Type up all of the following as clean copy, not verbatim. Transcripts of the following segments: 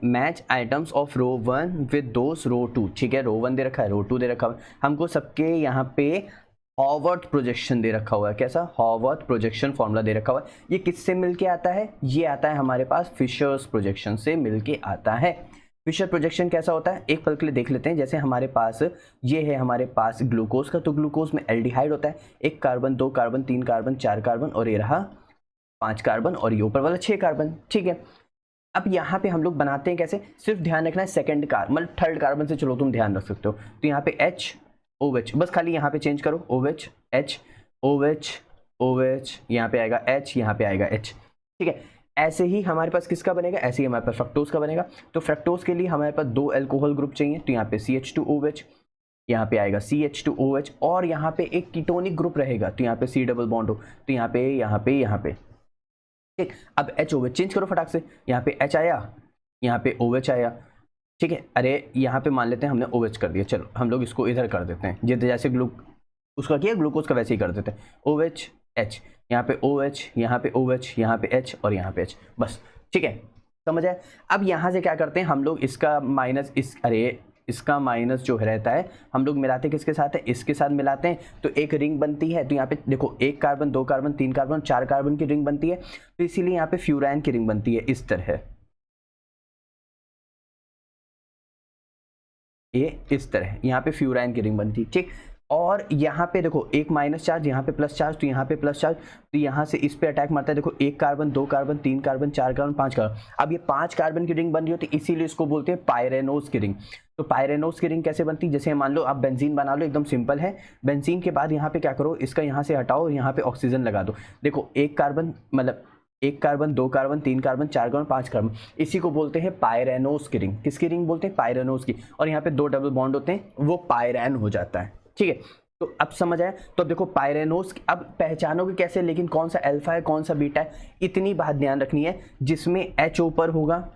Match items of row 1 with those row 2। ठीक है, रो 1 दे रखा है, रो 2 दे रखा है, हमको सबके यहाँ पे हॉवर्थ प्रोजेक्शन दे रखा हुआ है। कैसा? हॉवर्थ प्रोजेक्शन फॉर्मूला दे रखा हुआ है। ये किससे मिलके आता है? ये आता है हमारे पास फिशर्स प्रोजेक्शन से मिलके आता है। फिशर प्रोजेक्शन कैसा होता है एक पल के लिए देख लेते हैं। जैसे हमारे पास ये है हमारे पास ग्लूकोज का, तो ग्लूकोज में एल्डिहाइड होता है, 1 कार्बन 2 कार्बन 3 कार्बन 4 कार्बन और ये रहा 5 कार्बन और ये ऊपर वाला 6 कार्बन। ठीक है, अब यहाँ पे हम लोग बनाते हैं कैसे? सिर्फ ध्यान रखना है सेकंड कार्बन मतलब थर्ड कार्बन से चलो तुम ध्यान रख सकते हो। तो यहाँ पे H OH, बस खाली यहाँ पे चेंज करो OH H OH OH, यहाँ पे आएगा H, यहाँ पे आएगा H। ठीक है, ऐसे ही हमारे पास किसका बनेगा? ऐसे ही हमारे पास फ्रक्टोज का बनेगा। तो फ्रक्टोज के लिए हमारे पास 2 अल्कोहल ग्रुप चाहिए, तो यहाँ पे CH2OH, यहाँ पे आएगा CH2OH और यहाँ पे एक कीटोनिक ग्रुप रहेगा, तो यहाँ पे C डबल बॉन्ड हो, तो यहाँ पे यहाँ पे यहाँ पे। ठीक, अब HOH चेंज करो फटाक से, यहाँ पे H आया, यहाँ पे OH आया। ठीक है, अरे यहाँ पे मान लेते हैं हमने OH कर दिया, चलो हम लोग इसको इधर कर देते हैं, जैसे उसका किया ग्लूकोज का वैसे ही कर देते हैं। OH H, यहाँ पे OH, यहाँ पे OH, यहाँ पे H और यहाँ पे H, बस। ठीक है, समझ आए? अब यहाँ से क्या करते हैं हम लोग, इसका माइनस इसका माइनस जो रहता है हम लोग मिलाते किसके साथ है? इसके साथ मिलाते हैं, तो एक रिंग बनती है। तो यहाँ पे देखो 1 कार्बन 2 कार्बन 3 कार्बन 4 कार्बन की रिंग बनती है, तो इसीलिए यहाँ पे फ्यूरान की रिंग बनती है इस तरह, ये इस तरह यहाँ पे फ्यूरान की रिंग बनती है। ठीक, और यहाँ पे देखो एक माइनस चार्ज, यहाँ पे प्लस चार्ज, तो यहाँ पे प्लस चार्ज, तो यहाँ से इस पे अटैक मारता है। देखो 1 carbon 2 carbon 3 carbon 4 carbon 5 carbon, अब ये 5 कार्बन की रिंग बन रही होती है, इसीलिए इसको बोलते हैं पायरेनोज की रिंग। तो पायरेनोज की रिंग कैसे बनती है? जैसे मान लो आप बेंजीन बना लो, एकदम सिंपल है। बेंजीन के बाद यहाँ पे क्या करो, इसका यहाँ से हटाओ, यहाँ पे ऑक्सीजन लगा दो। देखो 1 कार्बन मतलब 1 carbon 2 carbon 3 carbon 4 carbon 5 carbon, इसी को बोलते हैं पायरेनोज की रिंग। किसकी रिंग बोलते हैं? पायरेनोज की। और यहाँ पे 2 डबल बॉन्ड होते हैं, वो पायरैन हो जाता है। ठीक है, तो अब समझ आया? तो अब देखो पायरेनोज, अब पहचानोगे कैसे, लेकिन कौन सा अल्फा है कौन सा बीटा है, इतनी बात ध्यान रखनी है। जिसमें H ऊपर होगा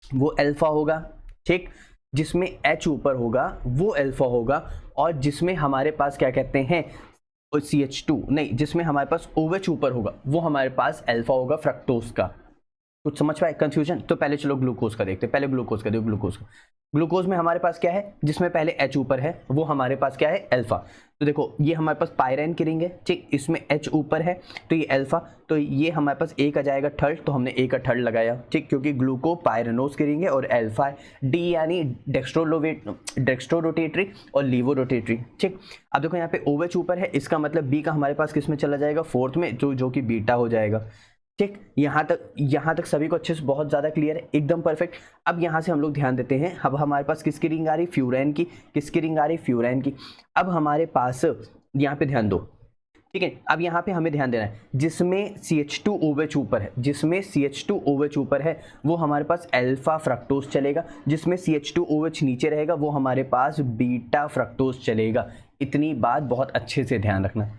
वो अल्फा होगा, ठीक, जिसमें H ऊपर होगा वो अल्फा होगा, और जिसमें हमारे पास क्या कहते हैं CH2 नहीं, जिसमें हमारे पास OH ऊपर होगा वो हमारे पास अल्फा होगा फ्रक्टोज का। कुछ समझ पाए कंफ्यूजन? तो पहले चलो ग्लूकोज का देखते हैं, पहले ग्लूकोज का देखो। ग्लूकोज में हमारे पास क्या है? जिसमें पहले H ऊपर है वो हमारे पास क्या है? अल्फा। तो देखो ये हमारे पास पायरैन की रिंग है, ठीक, इसमें H ऊपर है तो ये अल्फा, तो ये हमारे पास A का जाएगा थर्ड, तो हमने A का थर्ड लगाया, ठीक, क्योंकि ग्लूको पायरेनोज की रिंग है और अल्फा है। D यानी डेक्स्ट्रो रोटेटरी और लीवो रोटेटरी। ठीक, अब देखो यहाँ पे OH ऊपर है, इसका मतलब B का हमारे पास किस में चला जाएगा? फोर्थ में, जो कि बीटा हो जाएगा। ठीक, यहाँ तक सभी को अच्छे से बहुत ज़्यादा क्लियर है, एकदम परफेक्ट। अब यहाँ से हम लोग ध्यान देते हैं, अब हमारे पास किसकी रिंग आ रही? फ्यूरैन की। किसकी रिंग आ रही? फ्यूरैन की। अब हमारे पास यहाँ पे ध्यान दो, ठीक है, अब यहाँ पे हमें ध्यान देना है, जिसमें CH2OH ऊपर है, जिसमें CH2OH ऊपर है वो हमारे पास अल्फा फ्रक्टोज चलेगा, जिसमें CH2OH नीचे रहेगा वो हमारे पास बीटा फ्रक्टोज चलेगा। इतनी बात बहुत अच्छे से ध्यान रखना।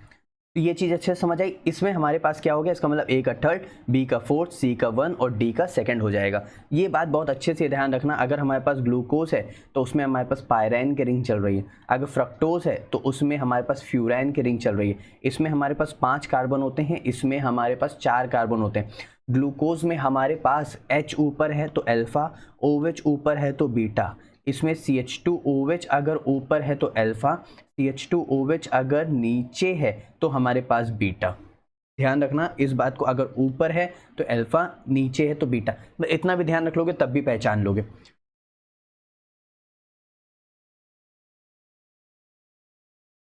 तो ये चीज़ अच्छे से समझ आई। इसमें हमारे पास क्या हो गया? इसका मतलब A का थर्ड, B का फोर्थ, C का 1 और D का सेकंड हो जाएगा। ये बात बहुत अच्छे से ध्यान रखना। अगर हमारे पास ग्लूकोज है तो उसमें हमारे पास पायरैन की रिंग चल रही है, अगर फ्रक्टोज है तो उसमें हमारे पास फ्यूरैन की रिंग चल रही है। इसमें हमारे पास 5 कार्बन होते हैं, इसमें हमारे पास 4 कार्बन होते हैं। ग्लूकोज में हमारे पास H ऊपर है तो अल्फा, OH ऊपर है तो बीटा, इसमें CH2OH अगर ऊपर है तो अल्फा, CH2OH अगर नीचे है तो हमारे पास बीटा। ध्यान रखना इस बात को, अगर ऊपर है तो अल्फा, नीचे है तो बीटा। इतना भी ध्यान रख लोगे तब भी पहचान लोगे।